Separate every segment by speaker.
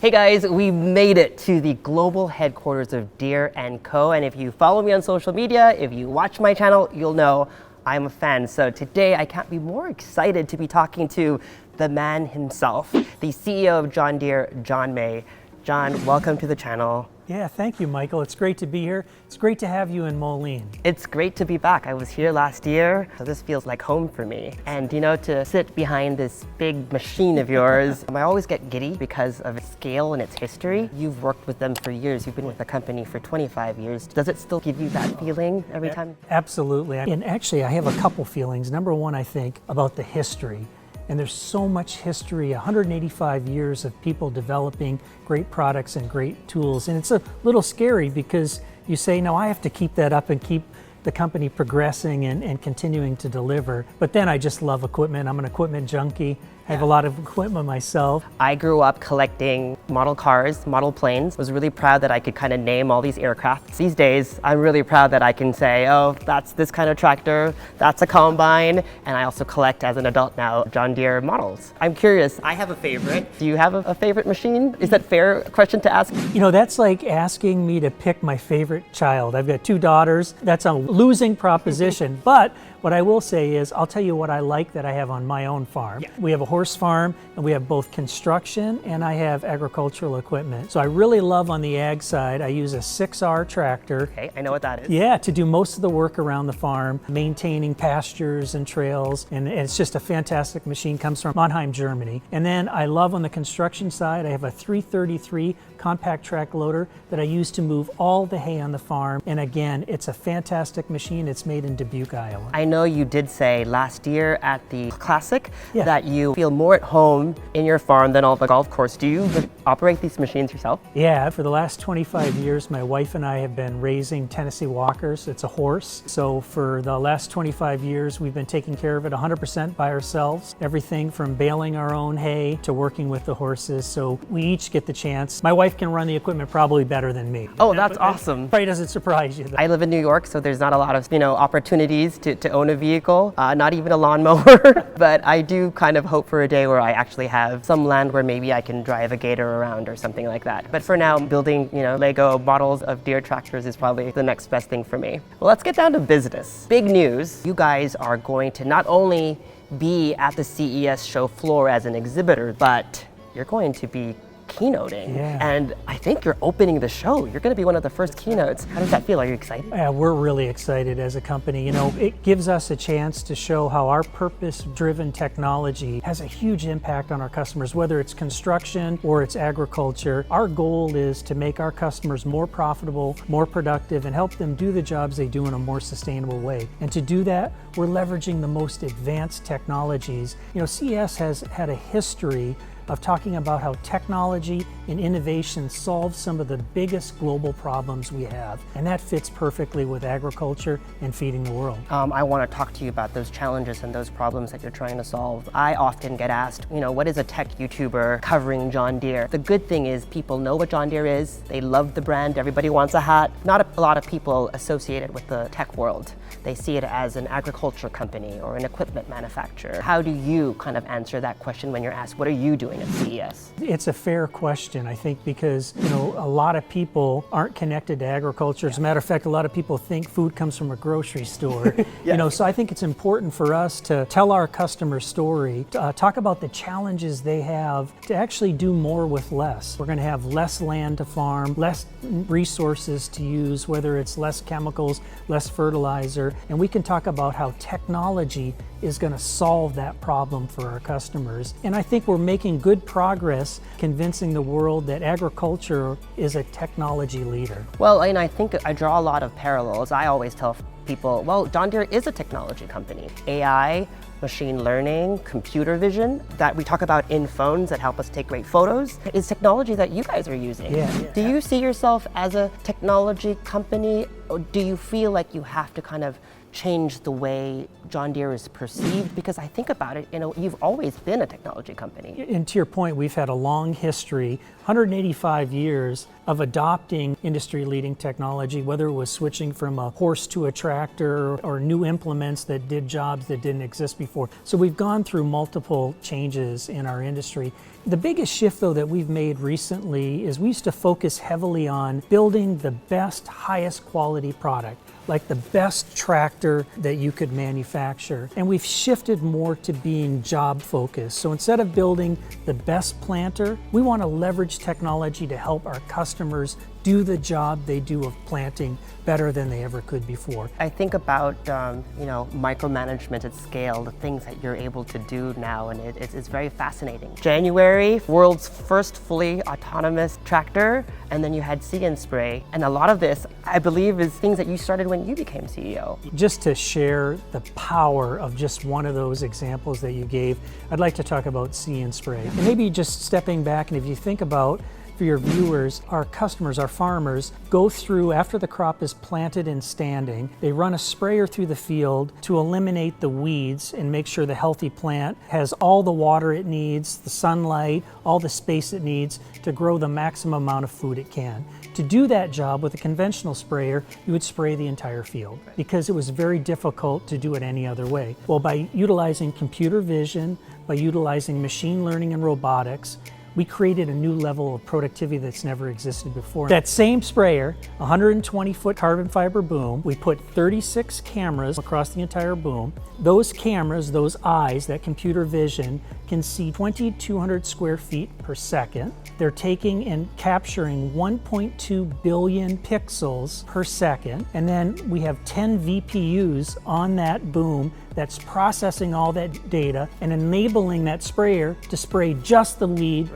Speaker 1: Hey guys, we made it to the global headquarters of Deere & Co. And if you follow me on social media, if you watch my channel, you'll know I'm a fan. So today I can't be more excited to be talking to the man himself, the CEO of John Deere, John May. John, welcome to the channel.
Speaker 2: Yeah, thank you, Michael. It's great to be here. It's great to have you in Moline.
Speaker 1: It's great to be back. I was here last year, so this feels like home for me. And you know, to sit behind this big machine of yours, I always get giddy because of its scale and its history. You've worked with them for years. You've been with the company for 25 years. Does it still give you that feeling every time?
Speaker 2: Absolutely. And actually, I have a couple feelings. Number one, I think about the history. And there's so much history, 185 years of people developing great products and great tools. And it's a little scary because you say, no, I have to keep that up and keep the company progressing and continuing to deliver. But then I just love equipment. I'm an equipment junkie. I have a lot of equipment myself.
Speaker 1: I grew up collecting model cars, model planes. I was really proud that I could kind of name all these aircraft. These days, I'm really proud that I can say, oh, that's this kind of tractor, that's a combine, and I also collect as an adult now John Deere models. I'm curious, I have a favorite. Do you have a favorite machine? Is that a fair question to ask?
Speaker 2: You know, that's like asking me to pick my favorite child. I've got 2 daughters. That's a losing proposition. But what I will say is, I'll tell you what I like that I have on my own farm. Yeah. We have a horse farm, and we have both construction and I have agricultural equipment. So I really love on the ag side, I use a 6R tractor.
Speaker 1: Okay, I know what that is.
Speaker 2: Yeah, to do most of the work around the farm, maintaining pastures and trails, and it's just a fantastic machine, comes from Moline, Germany. And then I love on the construction side, I have a 333 compact track loader that I use to move all the hay on the farm. And again, it's a fantastic machine. It's made in Dubuque, Iowa.
Speaker 1: I know you did say last year at the Classic that you feel more at home in your farm than on the golf course. Do you operate these machines yourself?
Speaker 2: Yeah, for the last 25 years, my wife and I have been raising Tennessee Walkers. It's a horse. So for the last 25 years, we've been taking care of it 100% by ourselves. Everything from baling our own hay to working with the horses. So we each get the chance. My wife can run the equipment probably better than me.
Speaker 1: Oh, that's awesome.
Speaker 2: Probably doesn't surprise you.
Speaker 1: I live in New York, so there's not a lot of, opportunities to own a vehicle, not even a lawnmower. But I do kind of hope for a day where I actually have some land where maybe I can drive a Gator around or something like that. But for now, building, Lego models of Deere tractors is probably the next best thing for me. Well, let's get down to business. Big news. You guys are going to not only be at the CES show floor as an exhibitor, but you're going to be keynoting.
Speaker 2: Yeah.
Speaker 1: And I think you're opening the show. You're going to be one of the first keynotes. How does that feel? Are you excited?
Speaker 2: Yeah, we're really excited as a company. It gives us a chance to show how our purpose-driven technology has a huge impact on our customers, whether it's construction or it's agriculture. Our goal is to make our customers more profitable, more productive, and help them do the jobs they do in a more sustainable way. And to do that, we're leveraging the most advanced technologies. CES has had a history of talking about how technology and innovation solve some of the biggest global problems we have. And that fits perfectly with agriculture and feeding the world.
Speaker 1: I want to talk to you about those challenges and those problems that you're trying to solve. I often get asked, what is a tech YouTuber covering John Deere? The good thing is people know what John Deere is. They love the brand. Everybody wants a hat. Not a lot of people associate it with the tech world. They see it as an agriculture company or an equipment manufacturer. How do you kind of answer that question when you're asked, what are you doing at CES?
Speaker 2: It's a fair question, I think, because a lot of people aren't connected to agriculture. As a matter of fact, a lot of people think food comes from a grocery store.
Speaker 1: Yes.
Speaker 2: So I think it's important for us to tell our customer story, talk about the challenges they have to actually do more with less. We're going to have less land to farm, less resources to use, whether it's less chemicals, less fertilizer, and we can talk about how technology is going to solve that problem for our customers. And I think we're making good progress convincing the world that agriculture is a technology leader.
Speaker 1: Well, and I think I draw a lot of parallels. I always tell people, well, John Deere is a technology company. AI, machine learning, computer vision that we talk about in phones that help us take great photos is technology that you guys are using. Do you see yourself as a technology company, or do you feel like you have to kind of change the way John Deere is perceived? Because I think about it, you've always been a technology company.
Speaker 2: And to your point, we've had a long history, 185 years of adopting industry-leading technology, whether it was switching from a horse to a tractor or new implements that did jobs that didn't exist before. So we've gone through multiple changes in our industry. The biggest shift, though, that we've made recently is we used to focus heavily on building the best, highest quality product, like the best tractor that you could manufacture. And we've shifted more to being job focused. So instead of building the best planter, we want to leverage technology to help our customers do the job they do of planting better than they ever could before.
Speaker 1: I think about micromanagement at scale, the things that you're able to do now, and it's very fascinating. January, world's first fully autonomous tractor, and then you had See & Spray. And a lot of this, I believe, is things that you started when you became CEO.
Speaker 2: Just to share the power of just one of those examples that you gave, I'd like to talk about See & Spray. And maybe just stepping back, and if you think about, for your viewers, our customers, our farmers, go through, after the crop is planted and standing, they run a sprayer through the field to eliminate the weeds and make sure the healthy plant has all the water it needs, the sunlight, all the space it needs to grow the maximum amount of food it can. To do that job with a conventional sprayer, you would spray the entire field because it was very difficult to do it any other way. Well, by utilizing computer vision, by utilizing machine learning and robotics, we created a new level of productivity that's never existed before. That same sprayer, 120-foot carbon fiber boom, we put 36 cameras across the entire boom. Those cameras, those eyes, that computer vision, can see 2,200 square feet per second. They're taking and capturing 1.2 billion pixels per second. And then we have 10 VPUs on that boom that's processing all that data and enabling that sprayer to spray just the weed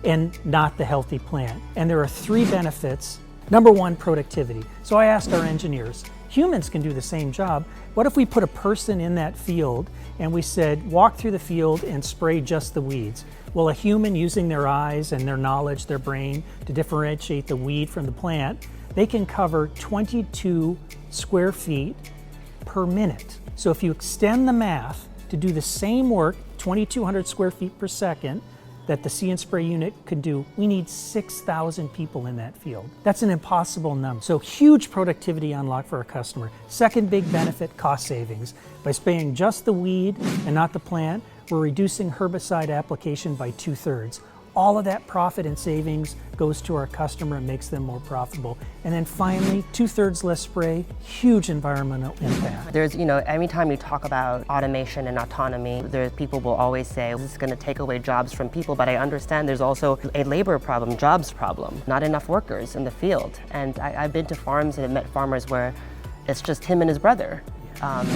Speaker 2: and not the healthy plant. And there are 3 benefits. Number 1, productivity. So I asked our engineers, humans can do the same job. What if we put a person in that field and we said, walk through the field and spray just the weeds? Well, a human using their eyes and their knowledge, their brain, to differentiate the weed from the plant, they can cover 22 square feet per minute. So if you extend the math to do the same work, 2,200 square feet per second, that the See & Spray unit could do, we need 6,000 people in that field. That's an impossible number. So huge productivity unlock for our customer. Second big benefit, cost savings. By spraying just the weed and not the plant, we're reducing herbicide application by 2/3. All of that profit and savings goes to our customer and makes them more profitable. And then finally, 2/3 less spray, huge environmental impact.
Speaker 1: There's, anytime you talk about automation and autonomy, people will always say, this is going to take away jobs from people, but I understand there's also a labor problem, jobs problem, not enough workers in the field. And I've been to farms and met farmers where it's just him and his brother.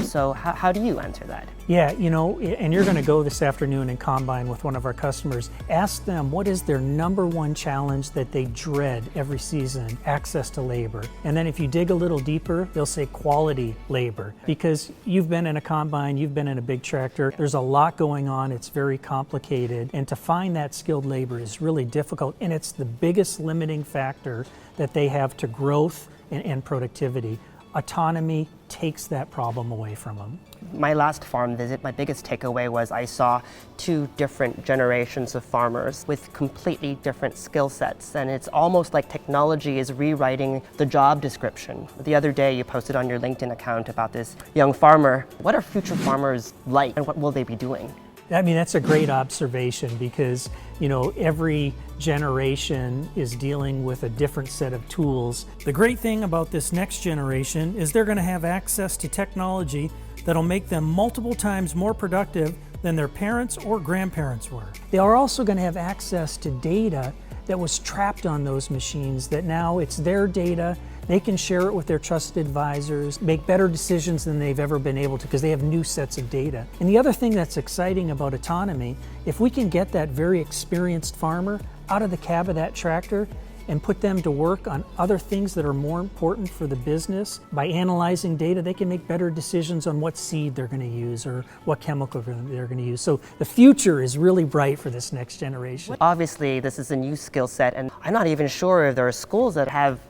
Speaker 1: So how do you answer that?
Speaker 2: Yeah, and you're going to go this afternoon and combine with one of our customers. Ask them what is their number 1 challenge that they dread every season: access to labor. And then if you dig a little deeper, they'll say quality labor. Because you've been in a combine, you've been in a big tractor, there's a lot going on, it's very complicated, and to find that skilled labor is really difficult, and it's the biggest limiting factor that they have to growth and productivity. Autonomy takes that problem away from them.
Speaker 1: My last farm visit, my biggest takeaway was I saw 2 different generations of farmers with completely different skill sets, and it's almost like technology is rewriting the job description. The other day you posted on your LinkedIn account about this young farmer. What are future farmers like, and what will they be doing?
Speaker 2: I mean, that's a great observation because, every generation is dealing with a different set of tools. The great thing about this next generation is they're going to have access to technology that'll make them multiple times more productive than their parents or grandparents were. They are also going to have access to data that was trapped on those machines, that now it's their data. They can share it with their trusted advisors, make better decisions than they've ever been able to because they have new sets of data. And the other thing that's exciting about autonomy, if we can get that very experienced farmer out of the cab of that tractor and put them to work on other things that are more important for the business. By analyzing data, they can make better decisions on what seed they're going to use or what chemical they're going to use. So the future is really bright for this next generation.
Speaker 1: Obviously, this is a new skill set, and I'm not even sure if there are schools that have,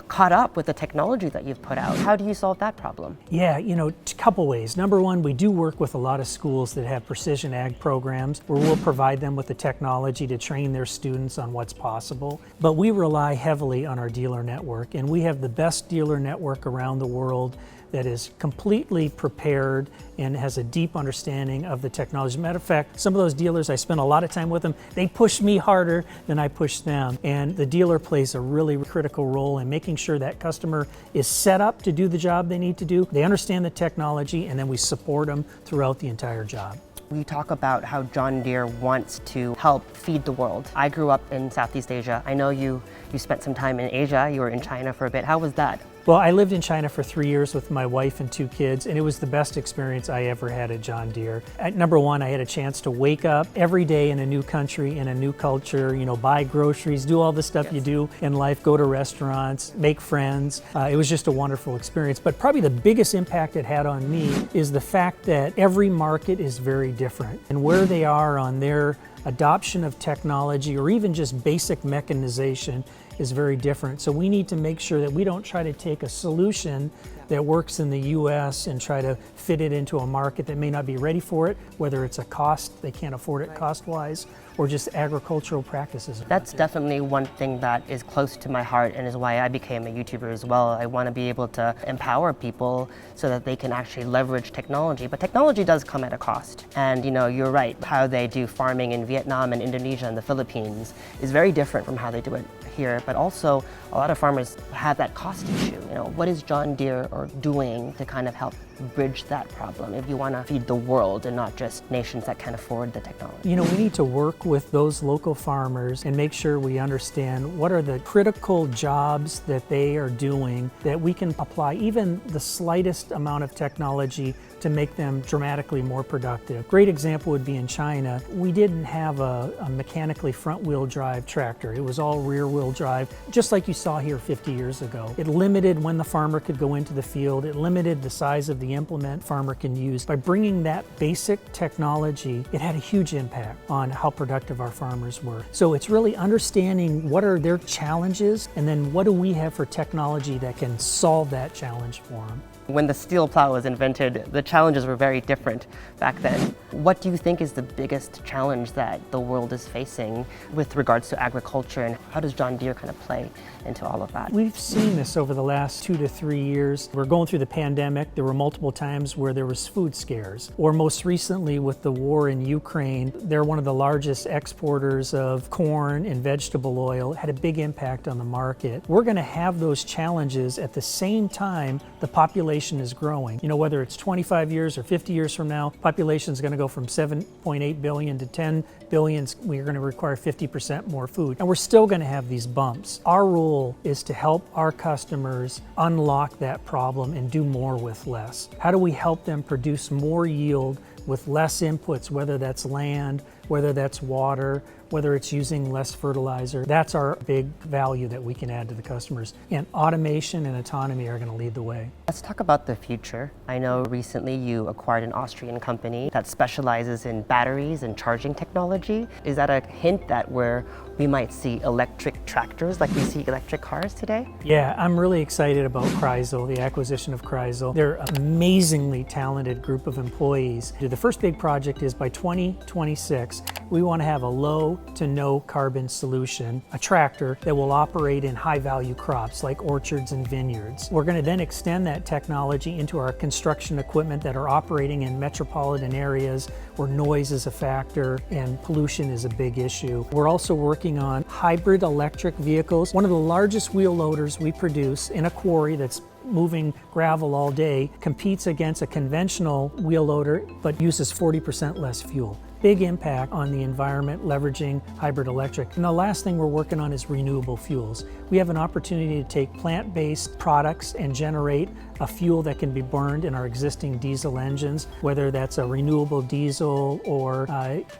Speaker 1: caught up with the technology that you've put out. How do you solve that problem?
Speaker 2: Yeah, a couple ways. Number one, we do work with a lot of schools that have precision ag programs where we'll provide them with the technology to train their students on what's possible. But we rely heavily on our dealer network, and we have the best dealer network around the world that is completely prepared and has a deep understanding of the technology. Matter of fact, some of those dealers, I spend a lot of time with them, they push me harder than I push them. And the dealer plays a really critical role in making sure that customer is set up to do the job they need to do. They understand the technology, and then we support them throughout the entire job.
Speaker 1: We talk about how John Deere wants to help feed the world. I grew up in Southeast Asia. I know you spent some time in Asia. You were in China for a bit. How was that?
Speaker 2: Well, I lived in China for 3 years with my wife and 2 kids, and it was the best experience I ever had at John Deere. Number one, I had a chance to wake up every day in a new country, in a new culture, buy groceries, do all the stuff you do in life, go to restaurants, make friends. It was just a wonderful experience. But probably the biggest impact it had on me is the fact that every market is very different, and where they are on their adoption of technology or even just basic mechanization is very different. So we need to make sure that we don't try to take a solution that works in the US and try to fit it into a market that may not be ready for it, whether it's a cost, they can't afford it cost-wise, or just agricultural practices.
Speaker 1: That's definitely one thing that is close to my heart and is why I became a YouTuber as well. I want to be able to empower people so that they can actually leverage technology. But technology does come at a cost. And you're right, how they do farming in Vietnam and Indonesia and the Philippines is very different from how they do it here. But also, a lot of farmers have that cost issue. What is John Deere doing to kind of help bridge that problem if you want to feed the world and not just nations that can afford the technology?
Speaker 2: We need to work with those local farmers and make sure we understand what are the critical jobs that they are doing that we can apply even the slightest amount of technology to make them dramatically more productive. Great example would be in China. We didn't have a mechanically front-wheel drive tractor. It was all rear-wheel drive, just like you saw here 50 years ago. It limited when the farmer could go into the field. It limited the size of the implement farmer can use. By bringing that basic technology, it had a huge impact on how productive our farmers were. So it's really understanding what are their challenges, and then what do we have for technology that can solve that challenge for them.
Speaker 1: When the steel plow was invented, the challenges were very different back then. What do you think is the biggest challenge that the world is facing with regards to agriculture, and how does John Deere kind of play into all of that?
Speaker 2: We've seen this over the last 2 to 3 years. We're going through the pandemic. There were multiple times where there was food scares, or most recently with the war in Ukraine. They're one of the largest exporters of corn and vegetable oil. It had a big impact on the market. We're going to have those challenges at the same time the population is growing. Whether it's 25 years or 50 years from now, population is going to go from 7.8 billion to 10 billion. We're going to require 50% more food. And we're still going to have these bumps. Our role is to help our customers unlock that problem and do more with less. How do we help them produce more yield with less inputs, whether that's land, whether that's water, whether it's using less fertilizer? That's our big value that we can add to the customers. And automation and autonomy are going to lead the way.
Speaker 1: Let's talk about the future. I know recently you acquired an Austrian company that specializes in batteries and charging technology. Is that a hint that we might see electric tractors like we see electric cars today?
Speaker 2: Yeah, I'm really excited about Kreisel, the acquisition of Kreisel. They're an amazingly talented group of employees. The first big project is by 2026, we want to have a low to no carbon solution, a tractor that will operate in high value crops like orchards and vineyards. We're going to then extend that technology into our construction equipment that are operating in metropolitan areas where noise is a factor and pollution is a big issue. We're also working on hybrid electric vehicles. One of the largest wheel loaders we produce in a quarry that's moving gravel all day competes against a conventional wheel loader but uses 40% less fuel. big impact on the environment leveraging hybrid electric. And the last thing we're working on is renewable fuels. We have an opportunity to take plant-based products and generate a fuel that can be burned in our existing diesel engines, whether that's a renewable diesel or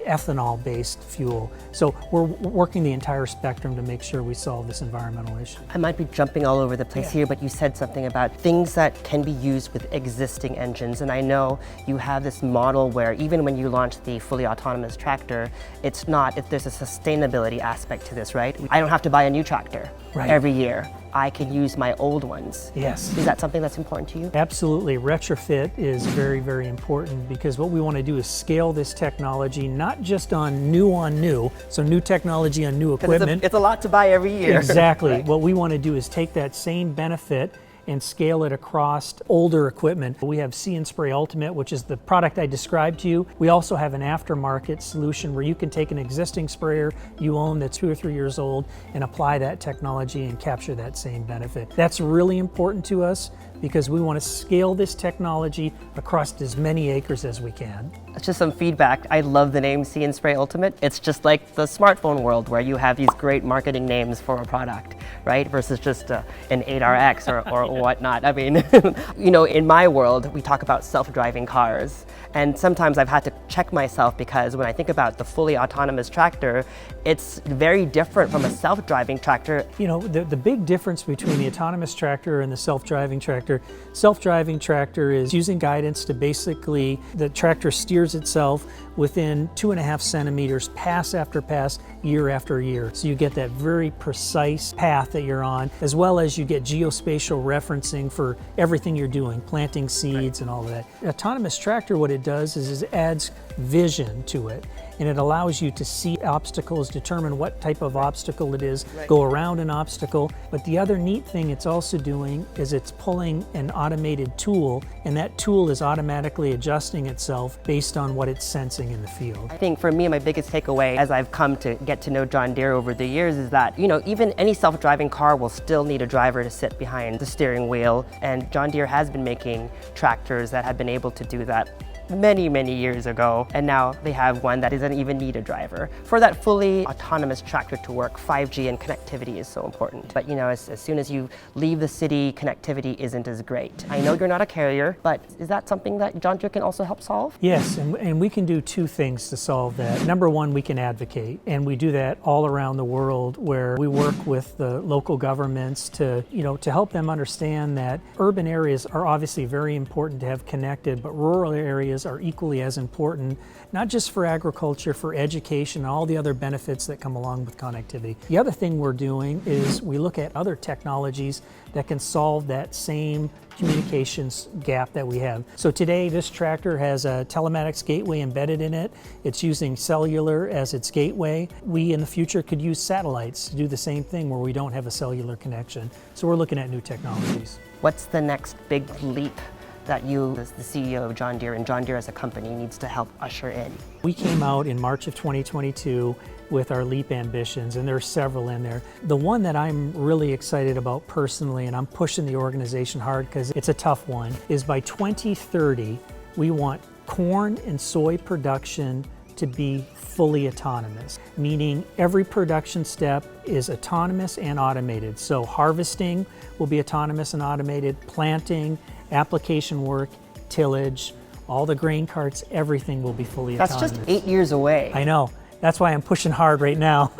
Speaker 2: ethanol-based fuel. So we're working the entire spectrum to make sure we solve this environmental issue.
Speaker 1: I might be jumping all over the place here, but you said something about things that can be used with existing engines. And I know you have this model where even when you launch the fully autonomous tractor, there's a sustainability aspect to this, right? I don't have to buy a new tractor every year. I can use my old ones.
Speaker 2: Yes.
Speaker 1: Is that something that's important to you?
Speaker 2: Absolutely. Retrofit is very, very important because what we want to do is scale this technology not just on new, so new technology on new equipment.
Speaker 1: It's a lot to buy every year.
Speaker 2: Exactly.
Speaker 1: Right.
Speaker 2: What we want to do is take that same benefit and scale it across older equipment. We have See & Spray Ultimate, which is the product I described to you. We also have an aftermarket solution where you can take an existing sprayer you own that's 2 or 3 years old and apply that technology and capture that same benefit. That's really important to us because we want to scale this technology across as many acres as we can.
Speaker 1: That's just some feedback. I love the name See & Spray Ultimate. It's just like the smartphone world where you have these great marketing names for a product, right? Versus just an 8RX or whatnot. I mean, in my world, we talk about self-driving cars. And sometimes I've had to check myself because when I think about the fully autonomous tractor, it's very different from a self-driving tractor.
Speaker 2: The big difference between the autonomous tractor and the self-driving tractor is using guidance to basically, the tractor steers itself within 2.5 centimeters, pass after pass, year after year. So you get that very precise path that you're on, as well as you get geospatial referencing for everything you're doing, planting seeds and all of that. Autonomous tractor, what it does is it adds vision to it, and it allows you to see obstacles, determine what type of obstacle it is, go around an obstacle. But the other neat thing it's also doing is it's pulling an automated tool, and that tool is automatically adjusting itself based on what it's sensing in the field.
Speaker 1: I think for me, my biggest takeaway as I've come to get to know John Deere over the years is that, even any self-driving car will still need a driver to sit behind the steering wheel. And John Deere has been making tractors that have been able to do that many, many years ago, and now they have one that doesn't even need a driver. For that fully autonomous tractor to work, 5G and connectivity is so important. But as soon as you leave the city, connectivity isn't as great. I know you're not a carrier, but is that something that John Deere can also help solve?
Speaker 2: Yes, and we can do 2 things to solve that. Number one, we can advocate, and we do that all around the world where we work with the local governments to help them understand that urban areas are obviously very important to have connected, but rural areas are equally as important, not just for agriculture, for education, and all the other benefits that come along with connectivity. The other thing we're doing is we look at other technologies that can solve that same communications gap that we have. So today, this tractor has a telematics gateway embedded in it. It's using cellular as its gateway. We, in the future, could use satellites to do the same thing where we don't have a cellular connection. So we're looking at new technologies.
Speaker 1: What's the next big leap that you, as the CEO of John Deere, and John Deere as a company, needs to help usher in?
Speaker 2: We came out in March of 2022 with our LEAP ambitions, and there are several in there. The one that I'm really excited about personally, and I'm pushing the organization hard because it's a tough one, is by 2030, we want corn and soy production to be fully autonomous, meaning every production step is autonomous and automated. So harvesting will be autonomous and automated, planting, application work, tillage, all the grain carts, everything will be fully autonomous.
Speaker 1: That's just 8 years away.
Speaker 2: I know. That's why I'm pushing hard right now.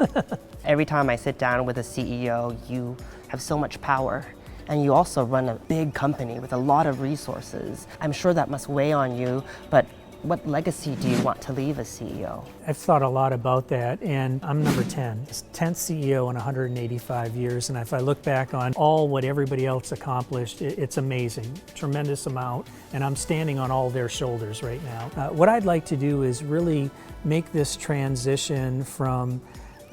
Speaker 1: Every time I sit down with a CEO, you have so much power. And you also run a big company with a lot of resources. I'm sure that must weigh on you, but what legacy do you want to leave as CEO?
Speaker 2: I've thought a lot about that, and I'm number 10. 10th CEO in 185 years, and if I look back on what everybody else accomplished, it's amazing, tremendous amount, and I'm standing on all their shoulders right now. What I'd like to do is really make this transition from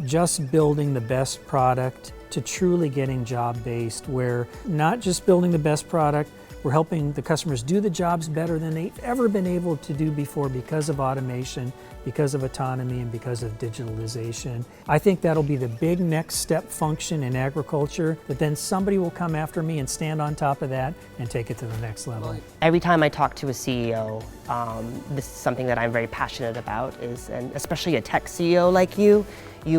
Speaker 2: just building the best product to truly getting job-based, where not just building the best product, We're helping the customers do the jobs better than they've ever been able to do before because of automation, because of autonomy, and because of digitalization. I think that'll be the big next step function in agriculture, but then somebody will come after me and stand on top of that and take it to the next level.
Speaker 1: Every time I talk to a CEO, this is something that I'm very passionate about, and especially a tech CEO like you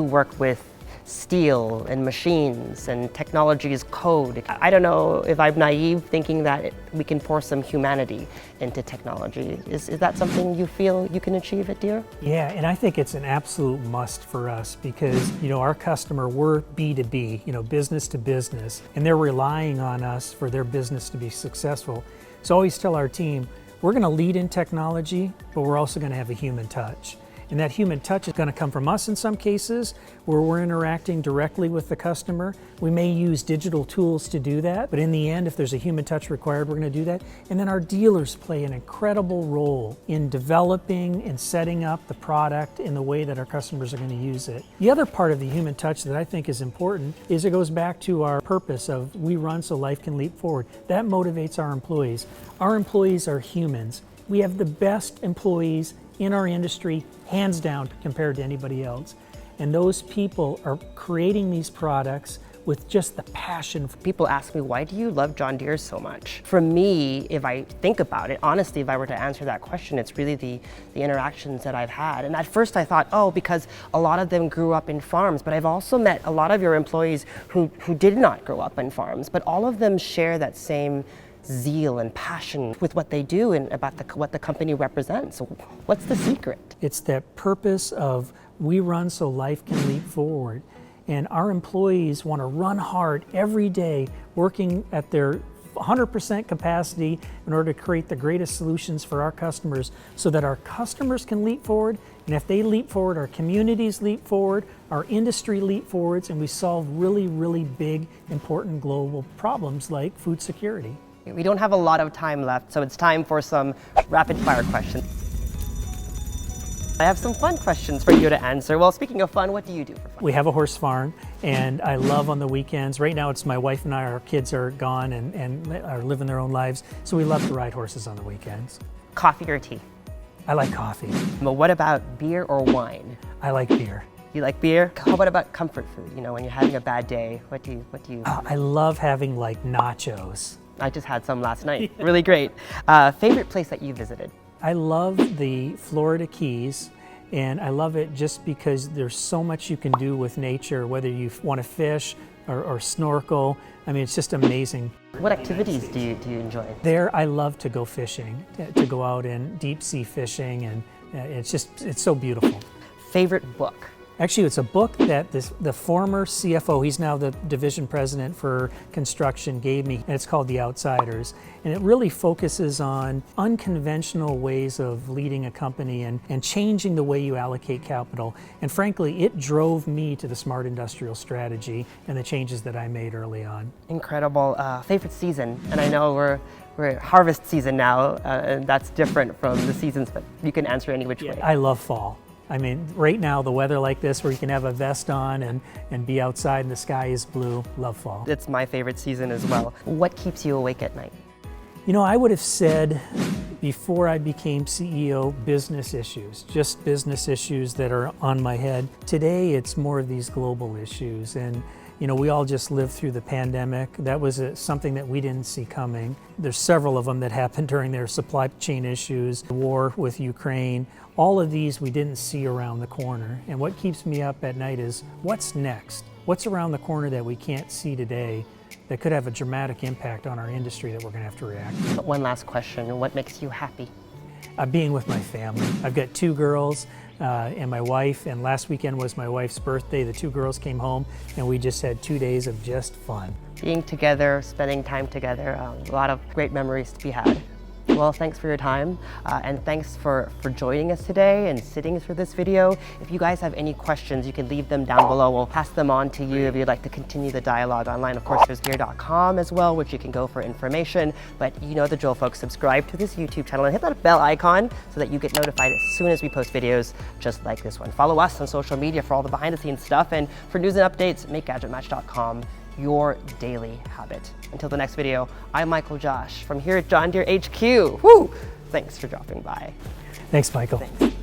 Speaker 1: work with steel and machines and technology is code. I don't know if I'm naive thinking that we can pour some humanity into technology. Is that something you feel you can achieve at Deere?
Speaker 2: Yeah, and I think it's an absolute must for us because, our customer, we're B2B, business to business, and they're relying on us for their business to be successful. So I always tell our team, we're going to lead in technology, but we're also going to have a human touch. And that human touch is going to come from us in some cases where we're interacting directly with the customer. We may use digital tools to do that, but in the end, if there's a human touch required, we're going to do that. And then our dealers play an incredible role in developing and setting up the product in the way that our customers are going to use it. The other part of the human touch that I think is important is it goes back to our purpose of we run so life can leap forward. That motivates our employees. Our employees are humans. We have the best employees in our industry, hands down, compared to anybody else. And those people are creating these products with just the passion.
Speaker 1: People ask me, why do you love John Deere so much? For me, if I think about it, honestly, if I were to answer that question, it's really the interactions that I've had. And at first I thought, because a lot of them grew up in farms, but I've also met a lot of your employees who did not grow up in farms, but all of them share that same zeal and passion with what they do and about what the company represents. So what's the secret? It's
Speaker 2: that purpose of we run so life can leap forward. And our employees want to run hard every day, working at their 100% capacity in order to create the greatest solutions for our customers so that our customers can leap forward. And if they leap forward, our communities leap forward, our industry leap forwards, and we solve really, really big, important global problems like food security.
Speaker 1: We don't have a lot of time left, so it's time for some rapid fire questions. I have some fun questions for you to answer. Well, speaking of fun, what do you do for fun?
Speaker 2: We have a horse farm, and I love on the weekends. Right now it's my wife and I, our kids are gone and are living their own lives, so we love to ride horses on the weekends.
Speaker 1: Coffee or tea?
Speaker 2: I like coffee.
Speaker 1: But what about beer or wine?
Speaker 2: I like beer.
Speaker 1: You like beer? How about comfort food? When you're having a bad day, what do you?
Speaker 2: I love having nachos.
Speaker 1: I just had some last night. Really great. Favorite place that you visited?
Speaker 2: I love the Florida Keys, and I love it just because there's so much you can do with nature, whether you want to fish or snorkel. I mean, it's just amazing.
Speaker 1: What activities do you enjoy?
Speaker 2: There, I love to go fishing, to go out and deep sea fishing, and it's so beautiful.
Speaker 1: Favorite book?
Speaker 2: Actually, it's a book that the former CFO, he's now the division president for construction, gave me, and it's called The Outsiders. And it really focuses on unconventional ways of leading a company and changing the way you allocate capital. And frankly, it drove me to the smart industrial strategy and the changes that I made early on.
Speaker 1: Incredible. Favorite season? And I know we're harvest season now, and that's different from the seasons, but you can answer any which way.
Speaker 2: I love fall. I mean, right now, the weather like this where you can have a vest on and be outside and the sky is blue, love fall.
Speaker 1: It's my favorite season as well. What keeps you awake at night?
Speaker 2: I would have said before I became CEO, business issues, just business issues that are on my head. Today, it's more of these global issues. And we all just lived through the pandemic. That was something that we didn't see coming. There's several of them that happened during their supply chain issues, the war with Ukraine. All of these we didn't see around the corner. And what keeps me up at night is what's next? What's around the corner that we can't see today that could have a dramatic impact on our industry that we're going to have to react to?
Speaker 1: One last question. What makes you happy?
Speaker 2: Being with my family. I've got 2 girls and my wife, and last weekend was my wife's birthday. The 2 girls came home and we just had 2 days of just fun.
Speaker 1: Being together, spending time together, a lot of great memories to be had. Well, thanks for your time, and thanks for joining us today and sitting through this video. If you guys have any questions, you can leave them down below. We'll pass them on to you if you'd like to continue the dialogue online. Of course, there's Deere.com as well, which you can go for information. But you know the drill, folks. Subscribe to this YouTube channel and hit that bell icon so that you get notified as soon as we post videos just like this one. Follow us on social media for all the behind-the-scenes stuff, and for news and updates, make GadgetMatch.com your daily habit. Until the next video, I'm MICHAELJOSH from here at John Deere HQ. Woo! Thanks for dropping by.
Speaker 2: Thanks, Michael.
Speaker 1: Thanks.